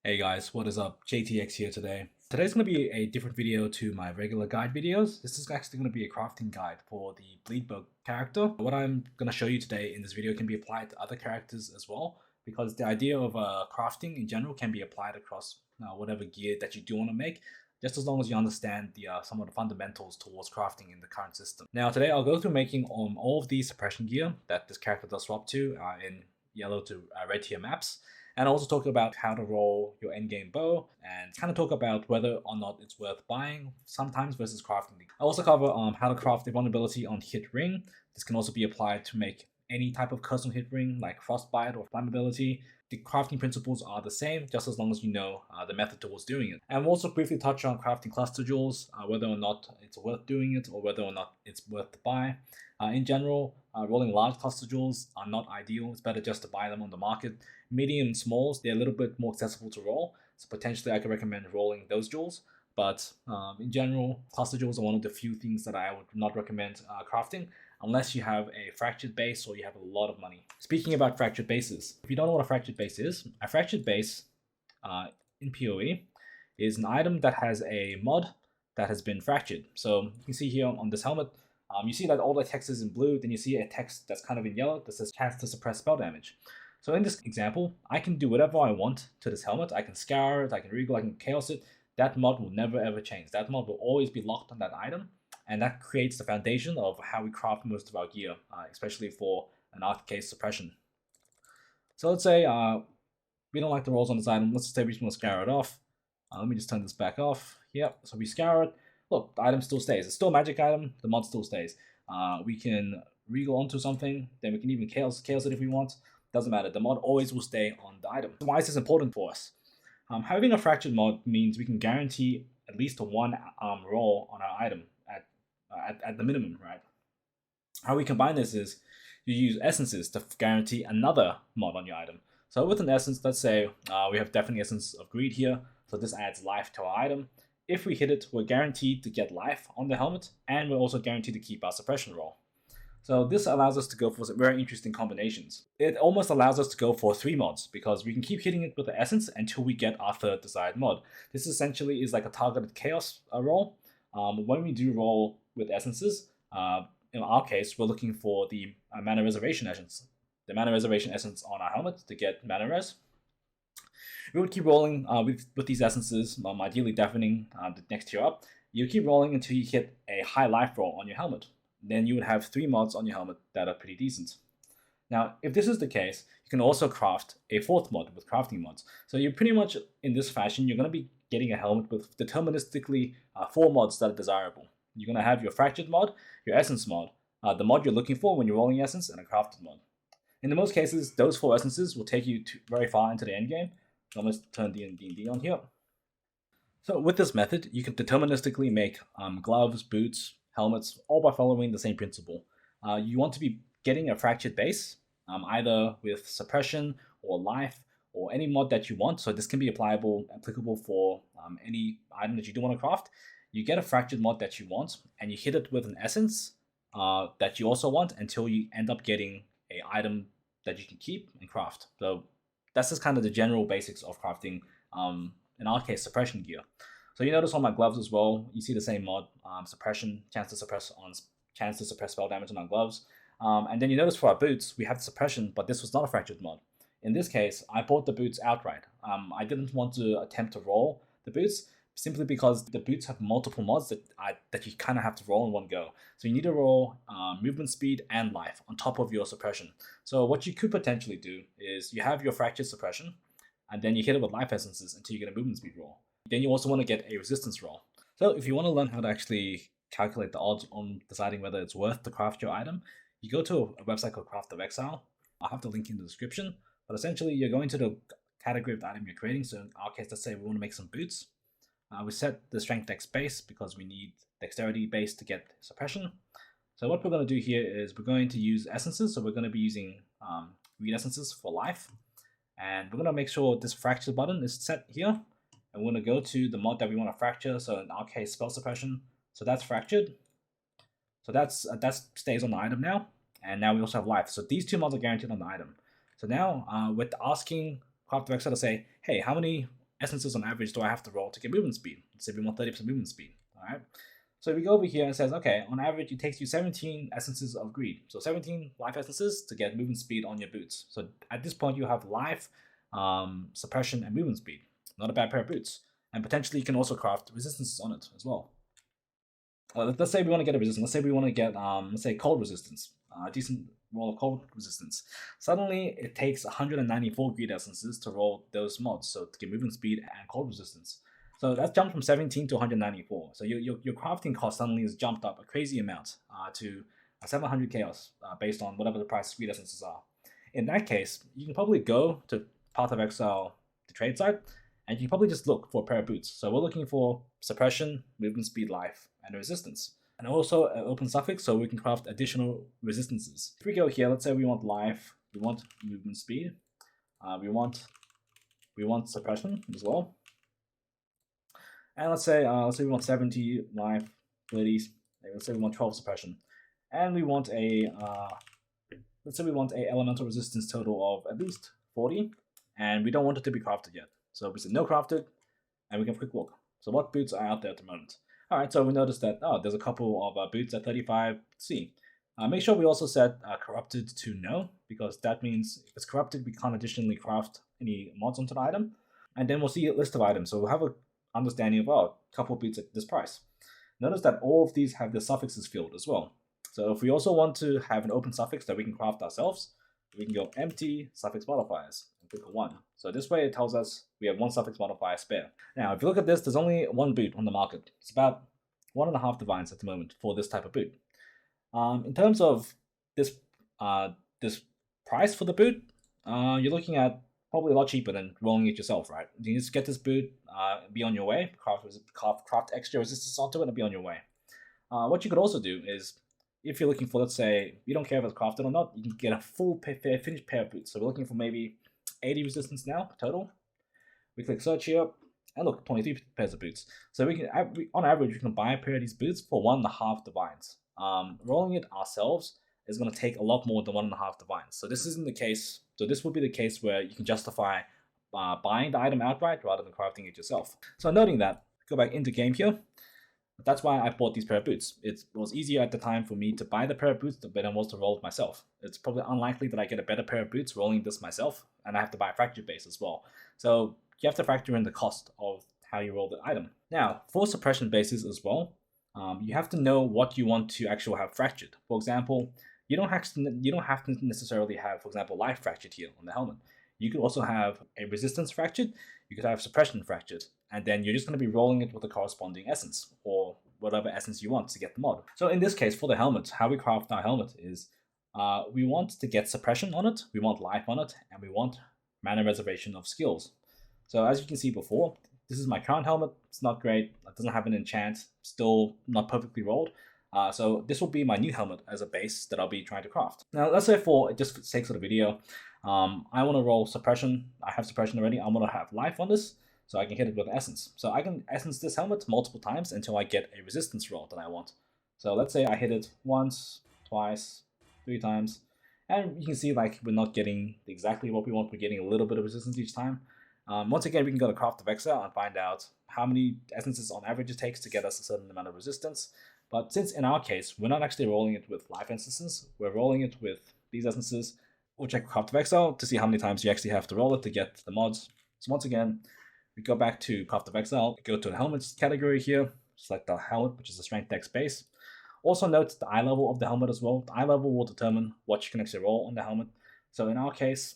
Hey guys, what is up? JTX here today. Today's going to be a different video to my regular guide videos. This is actually going to be a crafting guide for the Bleedbug character. What I'm going to show you today in this video can be applied to other characters as well, because the idea of crafting in general can be applied across whatever gear that you do want to make, just as long as you understand the some of the fundamentals towards crafting in the current system. Now today I'll go through making all of the suppression gear that this character does swap to in yellow to red tier maps. And also talk about how to roll your endgame bow, and kind of talk about whether or not it's worth buying sometimes versus crafting. I also cover how to craft the vulnerability on hit ring. This can also be applied to make any type of custom hit ring like frostbite or flammability. The crafting principles are the same, just as long as you know the method towards doing it. And we'll also briefly touch on crafting cluster jewels, whether or not it's worth doing it or whether or not it's worth to buy. In general, rolling large cluster jewels are not ideal. It's better just to buy them on the market. Medium and smalls, they're a little bit more accessible to roll, so potentially I could recommend rolling those jewels. But in general, cluster jewels are one of the few things that I would not recommend crafting unless you have a fractured base or you have a lot of money. Speaking about fractured bases, if you don't know what a fractured base is, a fractured base in PoE is an item that has a mod that has been fractured. So you can see here on this helmet, you see that all the text is in blue, then you see a text that's kind of in yellow that says chance to suppress spell damage. So in this example, I can do whatever I want to this helmet. I can scour it, I can regal, I can chaos it. That mod will never ever change. That mod will always be locked on that item, and that creates the foundation of how we craft most of our gear, especially for an aftercase suppression. So let's say we don't like the rolls on this item. Let's just say we just want to scour it off. Let me just turn this back off. Yep, so we scour it. Look, the item still stays. It's still a magic item. The mod still stays. We can regal onto something. Then we can even chaos it if we want. Doesn't matter. The mod always will stay on the item. Why is this important for us? Having a fractured mod means we can guarantee at least one roll on our item at the minimum, right? How we combine this is you use essences to guarantee another mod on your item. So with an essence, let's say we have Deafening Essence of Greed here. So this adds life to our item. If we hit it, we're guaranteed to get life on the helmet, and we're also guaranteed to keep our suppression roll. So this allows us to go for some very interesting combinations. It almost allows us to go for 3 mods, because we can keep hitting it with the essence until we get our third desired mod. This essentially is like a targeted chaos roll. When we do roll with essences, in our case, we're looking for the mana reservation essence. The mana reservation essence on our helmet to get mana res. We would keep rolling with these essences, ideally deafening the next tier up. You keep rolling until you hit a high life roll on your helmet. Then you would have 3 mods on your helmet that are pretty decent. Now, if this is the case, you can also craft a 4th mod with crafting mods. So you're pretty much, in this fashion, you're going to be getting a helmet with deterministically 4 mods that are desirable. You're going to have your fractured mod, your essence mod, the mod you're looking for when you're rolling essence, and a crafted mod. In most cases, those 4 essences will take you very far into the endgame. So let's turn D&D on here. So with this method, you can deterministically make gloves, boots, helmets, all by following the same principle. You want to be getting a fractured base, either with suppression or life or any mod that you want. So this can be applicable for any item that you do want to craft. You get a fractured mod that you want, and you hit it with an essence that you also want until you end up getting an item that you can keep and craft. So that's just kind of the general basics of crafting, in our case, suppression gear. So you notice on my gloves as well, you see the same mod, suppression, chance to suppress spell damage on our gloves. And then you notice for our boots, we have suppression, but this was not a fractured mod. In this case, I bought the boots outright. I didn't want to attempt to roll the boots, simply because the boots have multiple mods that you kind of have to roll in one go. So you need to roll movement speed and life on top of your suppression. So what you could potentially do is you have your fractured suppression, and then you hit it with life essences until you get a movement speed roll. Then you also want to get a resistance roll. So if you want to learn how to actually calculate the odds on deciding whether it's worth to craft your item, you go to a website called Craft of Exile. I'll have the link in the description. But essentially, you're going to the category of the item you're creating. So in our case, let's say we want to make some boots. We set the strength dex base because we need dexterity base to get suppression. So what we're going to do here is we're going to use essences. So we're going to be using read essences for life. And we're going to make sure this fracture button is set here. And we're going to go to the mod that we want to fracture. So in our case, spell suppression. So that's fractured. So that stays on the item now. And now we also have life. So these 2 mods are guaranteed on the item. So now with asking Craft of Exile to say, hey, how many essences on average do I have to roll to get movement speed? Let's say we want 30% movement speed. Alright. So we go over here and it says, okay, on average it takes you 17 essences of greed. So 17 life essences to get movement speed on your boots. So at this point you have life, suppression, and movement speed. Not a bad pair of boots. And potentially you can also craft resistances on it as well. Let's say we want to get a resistance. Let's say we want to get, let's say, cold resistance. A decent roll of cold resistance. Suddenly, it takes 194 greed essences to roll those mods, so to get movement speed and cold resistance. So that's jumped from 17 to 194. So your crafting cost suddenly has jumped up a crazy amount to 700 chaos based on whatever the price of greed essences are. In that case, you can probably go to Path of Exile, the trade site, and you can probably just look for a pair of boots. So we're looking for suppression, movement speed, life, and resistance. And also an open suffix so we can craft additional resistances. If we go here, let's say we want life, we want movement speed, we want suppression as well. And let's say we want 70 life, 30, let's say we want 12 suppression. And we want a let's say we want a elemental resistance total of at least 40, and we don't want it to be crafted yet. So we said no crafted, and we can have a quick look. So what boots are out there at the moment? Alright, so we noticed that there's a couple of boots at 35C. Make sure we also set corrupted to no, because that means if it's corrupted, we can't additionally craft any mods onto the item. And then we'll see a list of items, so we'll have an understanding of a couple of boots at this price. Notice that all of these have the suffixes filled as well. So if we also want to have an open suffix that we can craft ourselves, we can go empty suffix modifiers and click on 1. So this way it tells us we have 1 suffix modifier spare. Now, if you look at this, there's only 1 boot on the market. It's about 1.5 divines at the moment for this type of boot. In terms of this this price for the boot, you're looking at probably a lot cheaper than rolling it yourself, right? You can just get this boot, be on your way, craft extra resistance onto it, and be on your way. What you could also do is, if you're looking for, let's say, you don't care if it's crafted or not, you can get a full finished pair of boots. So we're looking for maybe 80 resistance now total. We click search here, and look, 23 pairs of boots. So we can, on average, we can buy a pair of these boots for 1.5 divines. Rolling it ourselves is going to take a lot more than 1.5 divines. So this isn't the case. So this would be the case where you can justify buying the item outright rather than crafting it yourself. So noting that, go back into game here. That's why I bought these pair of boots. It was easier at the time for me to buy the pair of boots than it was to roll it myself. It's probably unlikely that I get a better pair of boots rolling this myself, and I have to buy a fracture base as well. So you have to factor in the cost of how you roll the item. Now, for suppression bases as well, you have to know what you want to actually have fractured. For example, you don't have to necessarily have, for example, life fractured here on the helmet. You could also have a resistance fractured, you could have suppression fractured, and then you're just going to be rolling it with the corresponding essence, or whatever essence you want to get the mod. So in this case, for the helmet, how we craft our helmet is, we want to get suppression on it, we want life on it, and we want mana reservation of skills. So as you can see before, this is my current helmet. It's not great, it doesn't have an enchant, still not perfectly rolled. So this will be my new helmet as a base that I'll be trying to craft. Now let's say for just sake of the video, I want to roll suppression. I have suppression already. I want to have life on this, so I can hit it with essence. So I can essence this helmet multiple times until I get a resistance roll that I want. So let's say I hit it once, twice, 3 times, and you can see like we're not getting exactly what we want. We're getting a little bit of resistance each time. Once again, we can go to Craft of Exile and find out how many essences on average it takes to get us a certain amount of resistance. But since in our case, we're not actually rolling it with life essences, we're rolling it with these essences. We'll check Craft of Exile to see how many times you actually have to roll it to get the mods. So once again, we go back to Craft of Exile, go to the helmets category here, select the helmet, which is the strength dex base. Also note the eye level of the helmet as well. The eye level will determine what you can actually roll on the helmet. So in our case,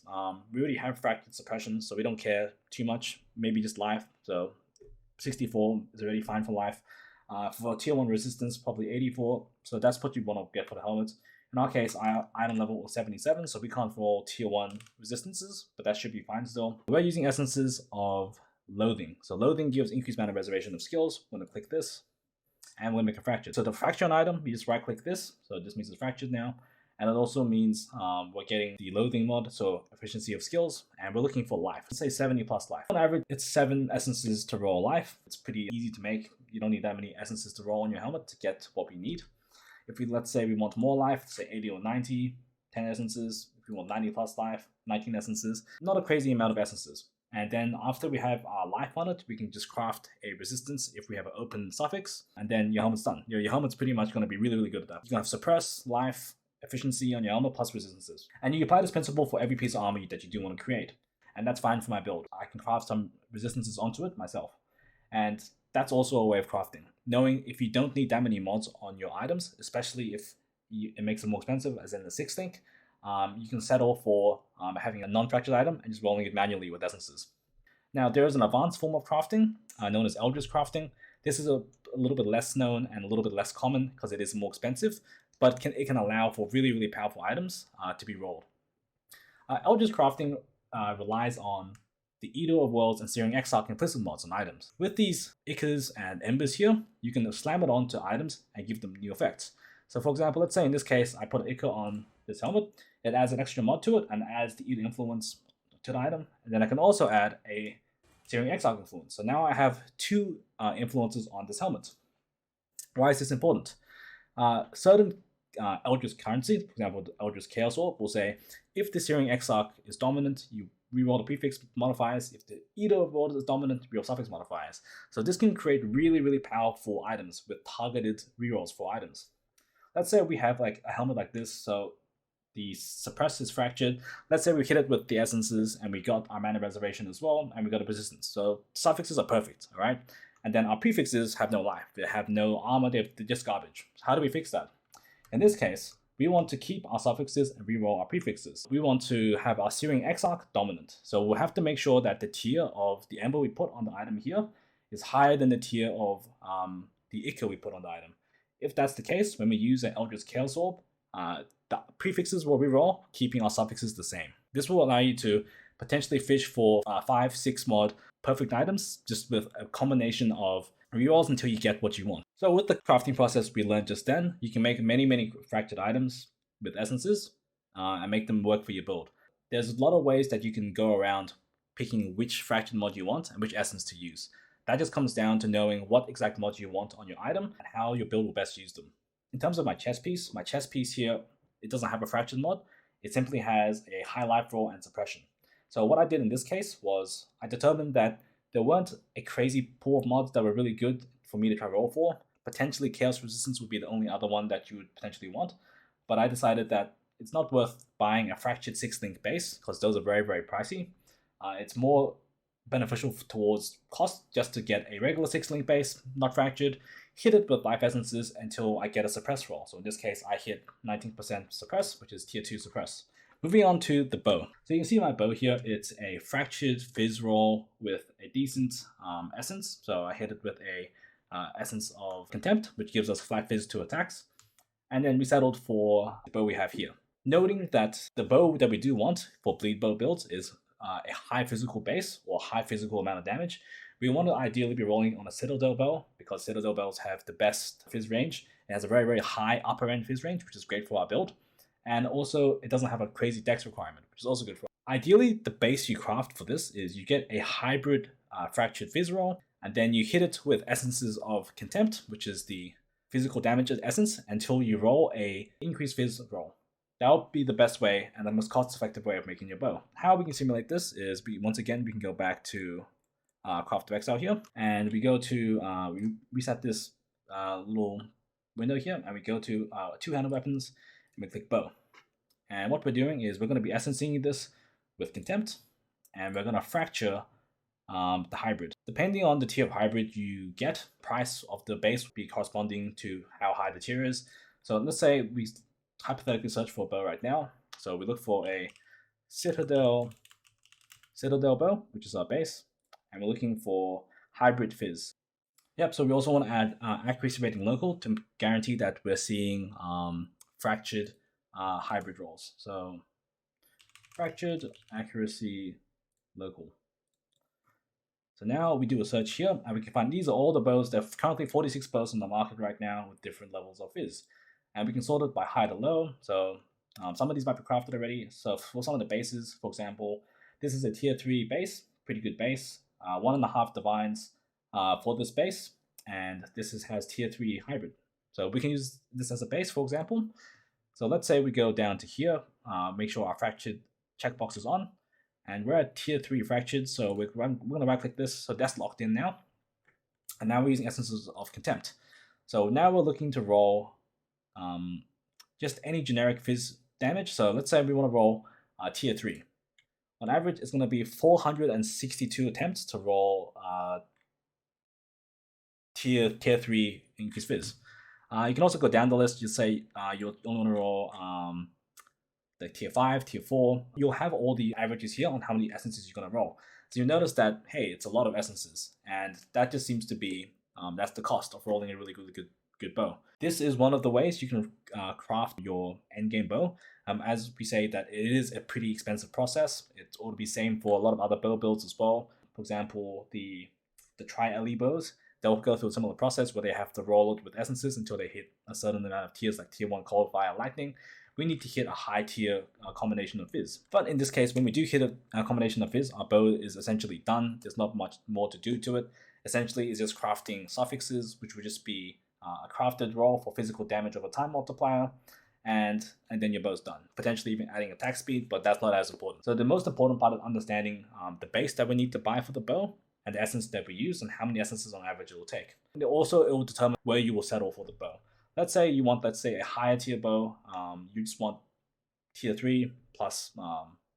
we already have fractured suppression, so we don't care too much, maybe just life. So 64 is already fine for life. For tier 1 resistance, probably 84, so that's what you want to get for the helmet. In our case, our item level was 77, so we can't roll tier 1 resistances, but that should be fine still. We're using essences of loathing. So loathing gives increased mana reservation of skills. We're going to click this, and we're going to make a fractured. So to fracture an item, we just right click this, so this means it's fractured now. And it also means we're getting the loathing mod, so efficiency of skills, and we're looking for life. Let's say 70 plus life. On average, it's 7 essences to roll life. It's pretty easy to make. You don't need that many essences to roll on your helmet to get what we need. If we, let's say we want more life, say 80 or 90, 10 essences. If we want 90 plus life, 19 essences. Not a crazy amount of essences. And then after we have our life on it, we can just craft a resistance if we have an open suffix, and then your helmet's done. Your helmet's pretty much going to be really, really good at that. You can have suppress, life, efficiency on your helmet plus resistances. And you apply this principle for every piece of armor that you do want to create. And that's fine for my build. I can craft some resistances onto it myself. And that's also a way of crafting. Knowing if you don't need that many mods on your items, especially if it makes them more expensive, as in the 6th link, you can settle for having a non-fractured item and just rolling it manually with essences. Now, there is an advanced form of crafting known as Eldritch Crafting. This is a little bit less known and a little bit less common because it is more expensive, but it can allow for really, really powerful items to be rolled. Eldritch Crafting relies on the Eater of Worlds and Searing Exile implicit mods on items. With these Ichors and Embers here, you can slam it onto items and give them new effects. So for example, let's say in this case, I put an Ichor on this helmet, it adds an extra mod to it and adds the Eater influence to the item, and then I can also add a Searing Exile influence. So now I have 2 influences on this helmet. Why is this important? Certain Eldritch currency, for example, the Eldritch Chaos Orb, will say if the Searing Exarch is dominant, you reroll the prefix modifiers. If the Eater of Worlds is dominant, reroll suffix modifiers. So this can create really, really powerful items with targeted rerolls for items. Let's say we have like a helmet like this, so the suppress is fractured. Let's say we hit it with the essences and we got our mana reservation as well, and we got a resistance. So suffixes are perfect, all right? And then our prefixes have no life. They have no armor, they're just garbage. So how do we fix that? In this case, we want to keep our suffixes and reroll our prefixes. We want to have our Searing Exarch dominant. So we'll have to make sure that the tier of the Ember we put on the item here is higher than the tier of the Ichor we put on the item. If that's the case, when we use an Eldritch Chaos Orb, the prefixes will reroll, keeping our suffixes the same. This will allow you to potentially fish for 5-6 mod perfect items, just with a combination of rerolls until you get what you want. So with the crafting process we learned just then, you can make many fractured items with essences and make them work for your build. There's a lot of ways that you can go around picking which fractured mod you want and which essence to use. That just comes down to knowing what exact mod you want on your item and how your build will best use them. In terms of my chest piece here, it doesn't have a fractured mod. It simply has a high life roll and suppression. So what I did in this case was I determined that there weren't a crazy pool of mods that were really good for me to try roll for. Potentially Chaos Resistance would be the only other one that you would potentially want. But I decided that it's not worth buying a fractured 6-link base because those are very pricey. It's more beneficial towards cost just to get a regular 6-link base, not fractured, hit it with life essences until I get a suppress roll. So in this case, I hit 19% suppress, which is tier 2 suppress. Moving on to the bow. So you can see my bow here, it's a fractured fizz roll with a decent essence. So I hit it with a essence of contempt, which gives us flat fizz to attacks. And then we settled for the bow we have here. Noting that the bow that we do want for bleed bow builds is a high physical base or high physical amount of damage. We want to ideally be rolling on a Citadel bow because Citadel bows have the best fizz range. It has a very high upper end fizz range, which is great for our build. And also, it doesn't have a crazy dex requirement, which is also good for us. Ideally, the base you craft for this is you get a hybrid fractured fizz roll, and then you hit it with essences of contempt, which is the physical damage essence, until you roll a increased fizz roll. That would be the best way and the most cost-effective way of making your bow. How we can simulate this is, once again, we can go back to Craft of Exile here, and we go to, we reset this little window here, and we go to two-handed weapons, and we click bow. And what we're doing is we're going to be essencing this with contempt, and we're going to fracture the hybrid. Depending on the tier of hybrid you get, price of the base will be corresponding to how high the tier is. So let's say we hypothetically search for a bow right now. So we look for a Citadel bow, which is our base, and we're looking for hybrid fizz. Yep, so we also want to add accuracy rating local to guarantee that we're seeing fractured hybrid rolls. So fractured accuracy local. So now we do a search here, and we can find these are all the bows. There are currently 46 bows on the market right now with different levels of fizz. And we can sort it by high to low. So some of these might be crafted already. So for some of the bases, for example, this is a tier 3 base, pretty good base. 1.5 divines for this base, and this has tier 3 hybrid. So we can use this as a base, for example. So let's say we go down to here, make sure our fractured checkbox is on, and we're at tier 3 fractured, so we're going to right click this, so that's locked in now. And now we're using Essences of Contempt. So now we're looking to roll just any generic fizz damage. So let's say we want to roll tier 3. On average, it's going to be 462 attempts to roll tier 3 increased fizz. You can also go down the list. You say you only want to roll like tier 5, tier 4. You'll have all the averages here on how many essences you're going to roll. So you notice that, hey, it's a lot of essences, and that just seems to be that's the cost of rolling a really good bow. This is one of the ways you can craft your endgame bow. As we say, that it is a pretty expensive process. It ought to be same for a lot of other bow builds as well. For example, the tri-LE bows, they'll go through a similar process where they have to roll it with essences until they hit a certain amount of tiers, like tier 1 cold, fire, lightning. We need to hit a high tier combination of fizz. But in this case, when we do hit a combination of fizz, our bow is essentially done. There's not much more to do to it. Essentially, it's just crafting suffixes, which would just be a crafted roll for physical damage over time multiplier, and then your bow's done. Potentially even adding attack speed, but that's not as important. So the most important part is understanding the base that we need to buy for the bow, and the essence that we use, and how many essences on average it will take. And also, it will determine where you will settle for the bow. Let's say you want, a higher tier bow. You just want tier 3 plus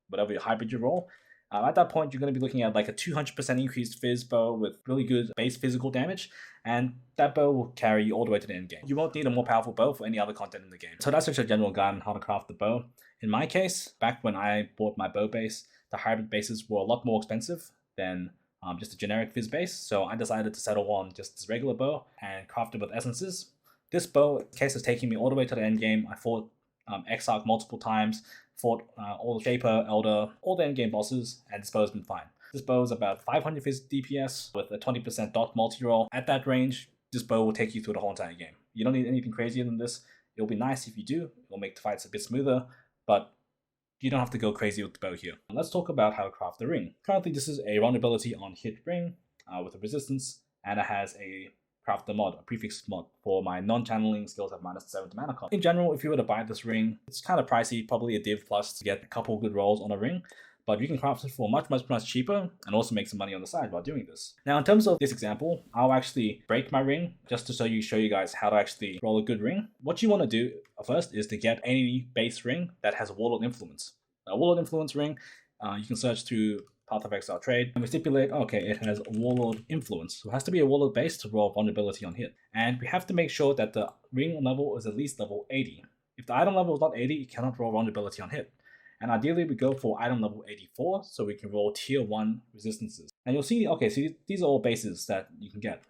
whatever your hybrid you roll. At that point, you're going to be looking at like a 200% increased fizz bow with really good base physical damage, and that bow will carry you all the way to the end game. You won't need a more powerful bow for any other content in the game. So that's just a general guide on how to craft the bow. In my case, back when I bought my bow base, the hybrid bases were a lot more expensive than just a generic fizz base, so I decided to settle on just this regular bow and craft it with essences. This bow, in case, is taking me all the way to the end game. I fought Exarch multiple times, fought all the Shaper, Elder, all the end game bosses, and this bow has been fine. This bow is about 500 fizz DPS with a 20% dot multi-roll. At that range, this bow will take you through the whole entire game. You don't need anything crazier than this. It'll be nice if you do. It'll make the fights a bit smoother, but you don't have to go crazy with the bow here. Let's talk about how to craft the ring. Currently, this is a vulnerability on hit ring with a resistance, and it has a crafter mod, a prefix mod, for my non-channeling skills have -7 to mana cost. In general, if you were to buy this ring, it's kind of pricey, probably a div plus to get a couple good rolls on a ring, but you can craft it for much cheaper and also make some money on the side while doing this. Now, in terms of this example, I'll actually break my ring just to show you guys how to actually roll a good ring. What you want to do first is to get any base ring that has a Warlord influence. A Warlord influence ring, you can search through Craft of Exile trade, and we stipulate, okay, it has Warlord influence. So it has to be a Warlord base to roll vulnerability on hit. And we have to make sure that the ring level is at least level 80. If the item level is not 80, it cannot roll vulnerability on hit. And ideally, we go for item level 84, so we can roll tier 1 resistances. And you'll see, okay, so these are all bases that you can get.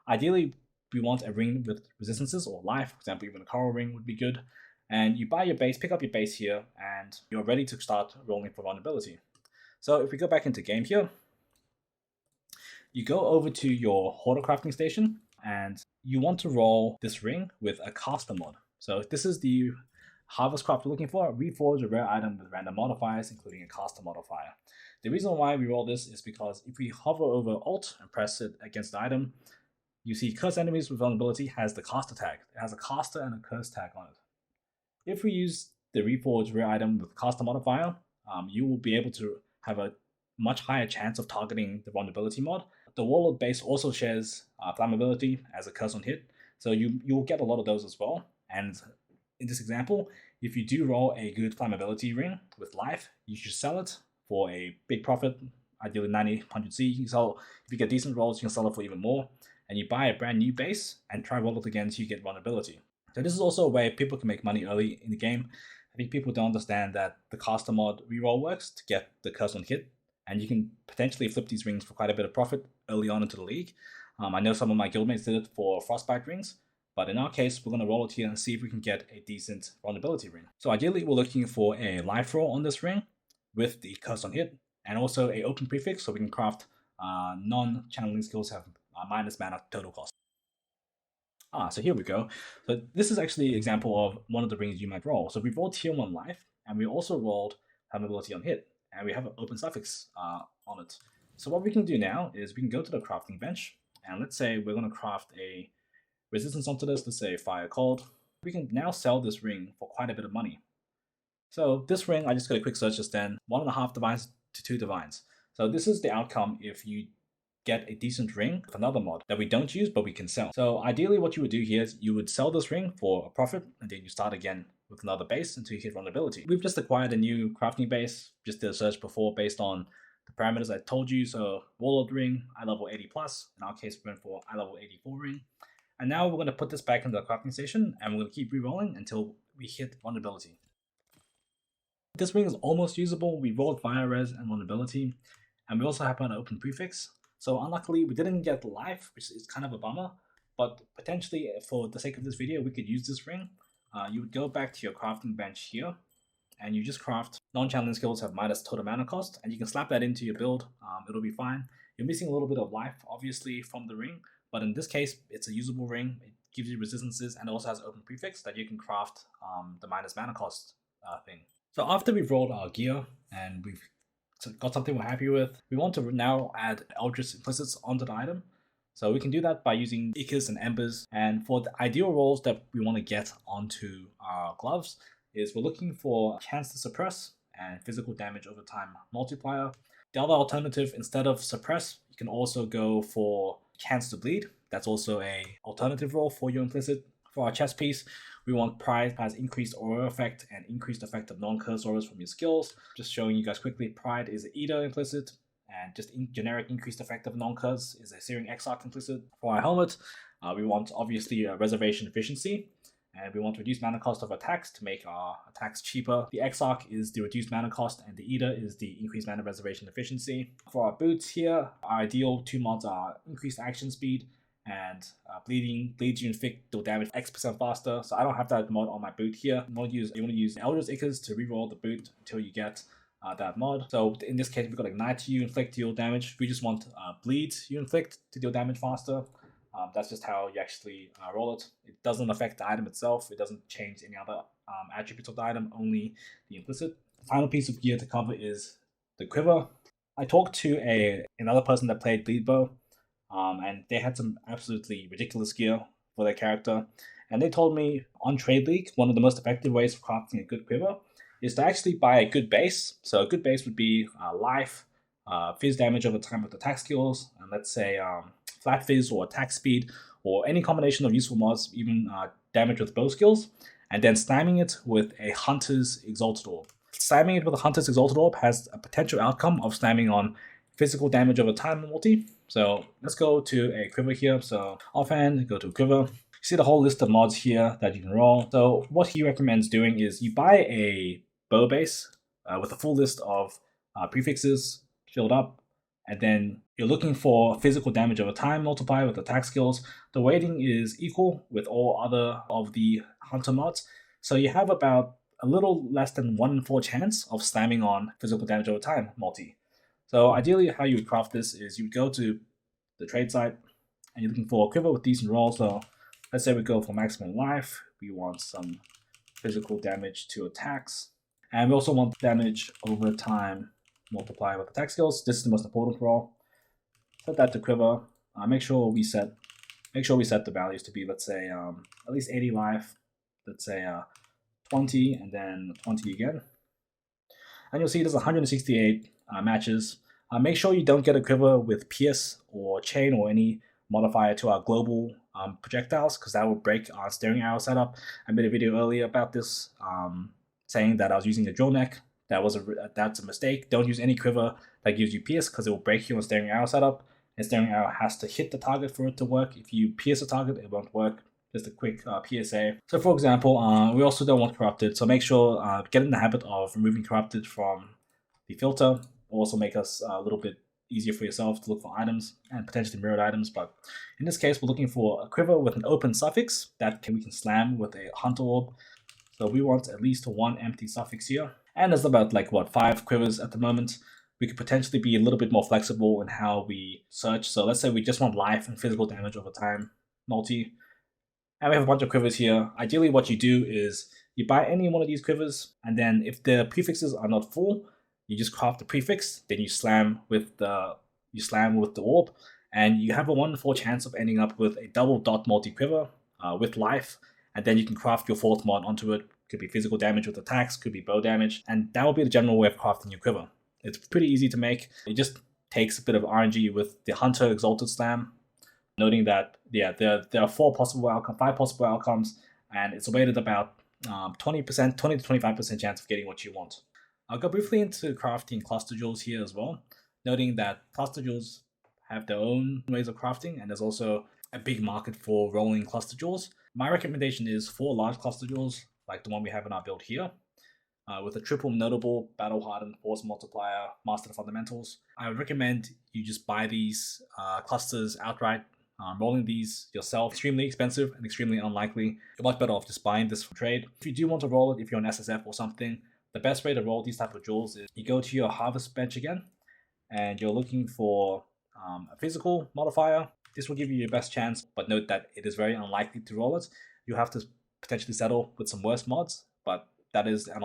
Ideally, we want a ring with resistances or life. For example, even a coral ring would be good. And you buy your base, pick up your base here, and you're ready to start rolling for vulnerability. So if we go back into game here, you go over to your Hoarder crafting station, and you want to roll this ring with a caster mod. So this is the harvest craft we're looking for. Reforge a rare item with random modifiers, including a caster modifier. The reason why we roll this is because if we hover over Alt and press it against the item, you see cursed enemies with vulnerability has the caster tag. It has a caster and a curse tag on it. If we use the Reforge rare item with caster modifier, you will be able to have a much higher chance of targeting the vulnerability mod. The Warlord base also shares flammability as a curse on hit, so you'll get a lot of those as well. And in this example, if you do roll a good flammability ring with life, you should sell it for a big profit, ideally 90, 100C. You can sell, if you get decent rolls, you can sell it for even more. And you buy a brand new base and try roll it again until you get vulnerability. So this is also a way people can make money early in the game. I think people don't understand that the caster mod reroll works to get the curse on hit, and you can potentially flip these rings for quite a bit of profit early on into the league. I know some of my guildmates did it for frostbite rings, but in our case, we're going to roll it here and see if we can get a decent vulnerability ring. So ideally, we're looking for a life roll on this ring with the curse on hit, and also a open prefix, so we can craft non-channeling skills have minus mana total cost. So here we go. So this is actually an example of one of the rings you might roll. So we rolled tier 1 life, and we also rolled flammability on hit, and we have an open suffix on it. So what we can do now is we can go to the crafting bench, and let's say we're going to craft a resistance onto this, let's say fire cold. We can now sell this ring for quite a bit of money. So this ring, I just got a quick search just then, 1.5 to 2 divines. So this is the outcome if you get a decent ring with another mod that we don't use but we can sell. So ideally what you would do here is you would sell this ring for a profit and then you start again with another base until you hit vulnerability. We've just acquired a new crafting base, just did a search before based on the parameters I told you. So Warlord ring, eye level 80 plus. In our case, we went for eye level 84 ring. And now we're going to put this back into the crafting station and we're going to keep re-rolling until we hit vulnerability. This ring is almost usable. We rolled fire res and vulnerability, and we also have an open prefix. So unluckily, we didn't get life, which is kind of a bummer, but potentially for the sake of this video, we could use this ring. You would go back to your crafting bench here, and you just craft. Non-challenge skills have minus total mana cost, and you can slap that into your build. It'll be fine. You're missing a little bit of life, obviously, from the ring, but in this case, it's a usable ring. It gives you resistances, and it also has open prefix that you can craft the minus mana cost thing. So after we've rolled our gear, and we've got something we're happy with, we want to now add Eldritch implicits onto the item. So we can do that by using Ichus and Embers. And for the ideal rolls that we want to get onto our gloves is we're looking for chance to suppress and physical damage over time multiplier. The other alternative, instead of suppress, you can also go for chance to bleed. That's also a alternative roll for your implicit. For our chest piece, we want Pride has increased aura effect and increased effect of non-curse auras from your skills. Just showing you guys quickly, Pride is an Eater implicit, and just generic increased effect of non-curse is a Searing Exarch implicit. For our helmet, we want obviously a reservation efficiency, and we want to reduce mana cost of attacks to make our attacks cheaper. The Exarch is the reduced mana cost, and the Eater is the increased mana reservation efficiency. For our boots here, our ideal 2 mods are increased action speed and bleeds you inflict deal damage X% faster. So I don't have that mod on my boot here. You want to use Eldritch Ichus to reroll the boot until you get that mod. So in this case, we've got Ignite you inflict deal damage. We just want bleed you inflict to deal damage faster. That's just how you actually roll it. It doesn't affect the item itself. It doesn't change any other attributes of the item, only the implicit. The final piece of gear to cover is the Quiver. I talked to another person that played Bleedbow, and they had some absolutely ridiculous gear for their character. And they told me on Trade League, one of the most effective ways of crafting a good quiver is to actually buy a good base. So a good base would be life, fizz damage over time with attack skills, and let's say flat fizz or attack speed, or any combination of useful mods, even damage with bow skills, and then slamming it with a Hunter's Exalted Orb. Slamming it with a Hunter's Exalted Orb has a potential outcome of slamming on physical damage over time multi. So let's go to a quiver here. So offhand, go to quiver. You see the whole list of mods here that you can roll. So what he recommends doing is you buy a bow base with a full list of prefixes filled up, and then you're looking for physical damage over time multiplier with attack skills. The weighting is equal with all other of the hunter mods. So you have about a little less than 1 in 4 chance of slamming on physical damage over time multi. So ideally how you would craft this is you would go to the trade site and you're looking for a quiver with decent roll. So let's say we go for maximum life. We want some physical damage to attacks. And we also want damage over time multiplier with attack skills. This is the most important roll. Set that to quiver. Make sure we set the values to be, let's say, at least 80 life. Let's say 20 and then 20 again. And you'll see there's 168 matches. Make sure you don't get a quiver with pierce or chain or any modifier to our global projectiles, because that will break our steering arrow setup. I made a video earlier about this, saying that I was using a drill neck. That's a mistake. Don't use any quiver that gives you pierce, because it will break your steering arrow setup. And steering arrow has to hit the target for it to work. If you pierce a target, it won't work. Just a quick PSA. So for example, we also don't want corrupted. So make sure get in the habit of removing corrupted from the filter. Will also make us a little bit easier for yourself to look for items and potentially mirrored items. But in this case, we're looking for a quiver with an open suffix that we can slam with a hunter orb. So we want at least 1 empty suffix here. And there's about 5 quivers at the moment. We could potentially be a little bit more flexible in how we search. So let's say we just want life and physical damage over time multi. And we have a bunch of quivers here. Ideally what you do is you buy any one of these quivers, and then if the prefixes are not full, you just craft the prefix, then you slam with the orb, and you have a 1 in 4 chance of ending up with a double dot multi quiver with life, and then you can craft your 4th mod onto it. Could be physical damage with attacks, could be bow damage, and that will be the general way of crafting your quiver. It's pretty easy to make. It just takes a bit of RNG with the Hunter Exalted Slam, noting that there are five possible outcomes, and it's weighted about 20 to 25% chance of getting what you want. I'll go briefly into crafting cluster jewels here as well, noting that cluster jewels have their own ways of crafting, and there's also a big market for rolling cluster jewels. My recommendation is 4 large cluster jewels, like the one we have in our build here, with a triple notable, battle hardened, force multiplier, master the fundamentals. I would recommend you just buy these clusters outright. Rolling these yourself, extremely expensive and extremely unlikely. You're much better off just buying this from trade. If you do want to roll it, if you're an SSF or something, the best way to roll these type of jewels is you go to your harvest bench again, and you're looking for a physical modifier. This will give you your best chance, but note that it is very unlikely to roll it. You have to potentially settle with some worse mods, but that is an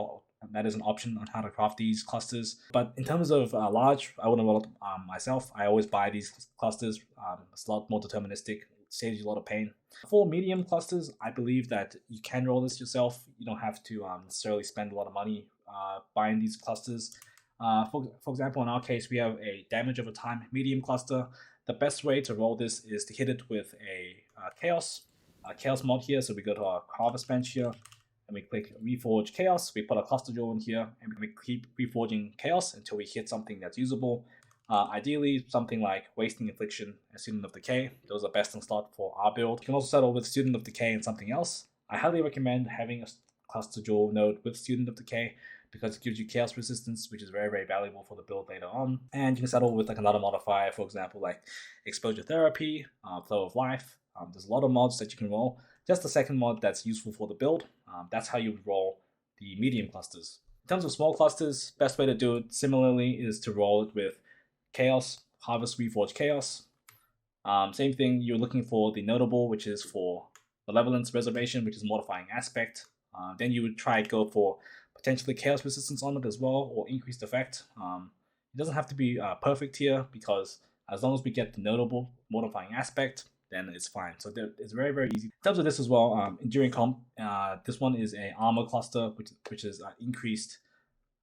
option on how to craft these clusters. But in terms of large, I wouldn't roll it myself. I always buy these clusters. It's a lot more deterministic, saves you a lot of pain. For medium clusters, I believe that you can roll this yourself. You don't have to necessarily spend a lot of money buying these clusters. For example, in our case, we have a damage over time medium cluster. The best way to roll this is to hit it with a chaos mod here. So we go to our harvest bench here, and we click Reforge Chaos. We put a cluster jewel in here, and we keep reforging Chaos until we hit something that's usable. Ideally, something like Wasting Affliction and Student of Decay. Those are best in slot for our build. You can also settle with Student of Decay and something else. I highly recommend having a cluster jewel node with Student of Decay because it gives you chaos resistance, which is very, very valuable for the build later on. And you can settle with like another modifier, for example, like Exposure Therapy, Flow of Life. There's a lot of mods that you can roll. Just the second mod that's useful for the build. That's how you would roll the medium clusters. In terms of small clusters, best way to do it similarly is to roll it with Chaos, Harvest Reforge Chaos. Same thing, you're looking for the notable, which is for Malevolence Reservation, which is Mortifying Aspect. Then you would try to go for potentially Chaos Resistance on it as well, or Increased Effect. It doesn't have to be perfect here, because as long as we get the notable Mortifying Aspect, then it's fine. So it's very, very easy. In terms of this as well, Enduring Comp, this one is a armor cluster, which is increased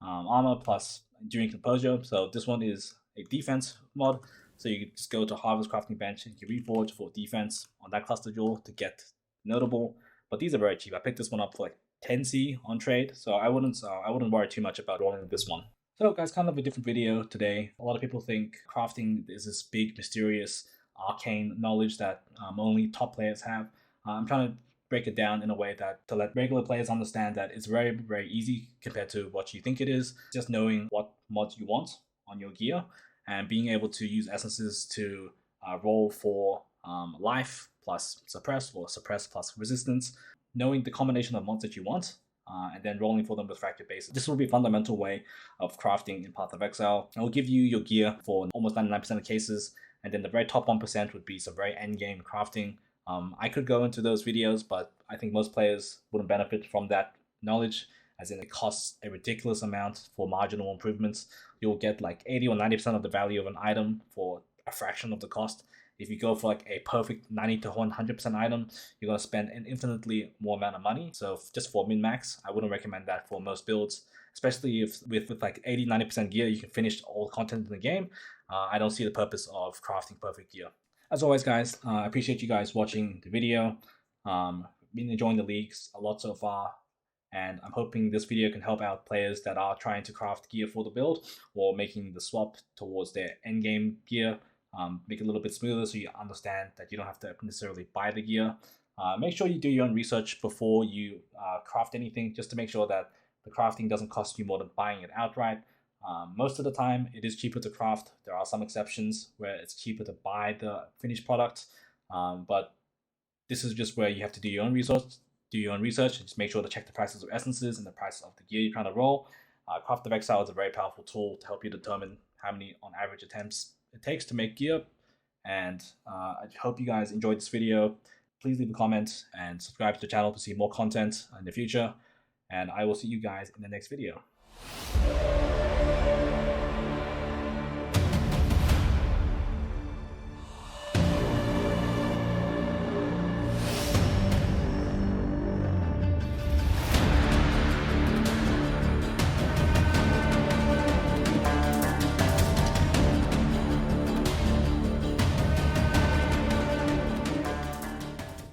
armor plus Enduring Composure. So this one is a defense mod. So you just go to Harvest Crafting Bench and you can reforge for defense on that cluster jewel to get notable. But these are very cheap. I picked this one up for like 10C on trade, so I wouldn't worry too much about rolling this one. So guys, kind of a different video today. A lot of people think crafting is this big, mysterious, arcane knowledge that only top players have. I'm trying to break it down in a way that to let regular players understand that it's very, very easy compared to what you think it is. Just knowing what mods you want on your gear and being able to use essences to roll for life plus suppress, or suppress plus resistance, knowing the combination of mods that you want, and then rolling for them with fractured bases. This will be a fundamental way of crafting in Path of Exile. It will give you your gear for almost 99% of cases, and then the very top 1% would be some very endgame crafting. I could go into those videos, but I think most players wouldn't benefit from that knowledge, as in it costs a ridiculous amount for marginal improvements. You'll get like 80 or 90% of the value of an item for a fraction of the cost. If you go for like a perfect 90 to 100% item, you're going to spend an infinitely more amount of money. So just for min-max, I wouldn't recommend that for most builds, especially if with like 80-90% gear, you can finish all the content in the game. I don't see the purpose of crafting perfect gear. As always, guys, I appreciate you guys watching the video. Been enjoying the leagues a lot so far, and I'm hoping this video can help out players that are trying to craft gear for the build or making the swap towards their endgame gear. Make it a little bit smoother so you understand that you don't have to necessarily buy the gear. Make sure you do your own research before you craft anything, just to make sure that the crafting doesn't cost you more than buying it outright. Most of the time, it is cheaper to craft. There are some exceptions where it's cheaper to buy the finished product, but this is just where you have to do your own research. And just make sure to check the prices of essences and the price of the gear you're trying to roll. Craft of Exile is a very powerful tool to help you determine how many on average attempts it takes to make gear. And I hope you guys enjoyed this video. Please leave a comment and subscribe to the channel to see more content in the future. And I will see you guys in the next video.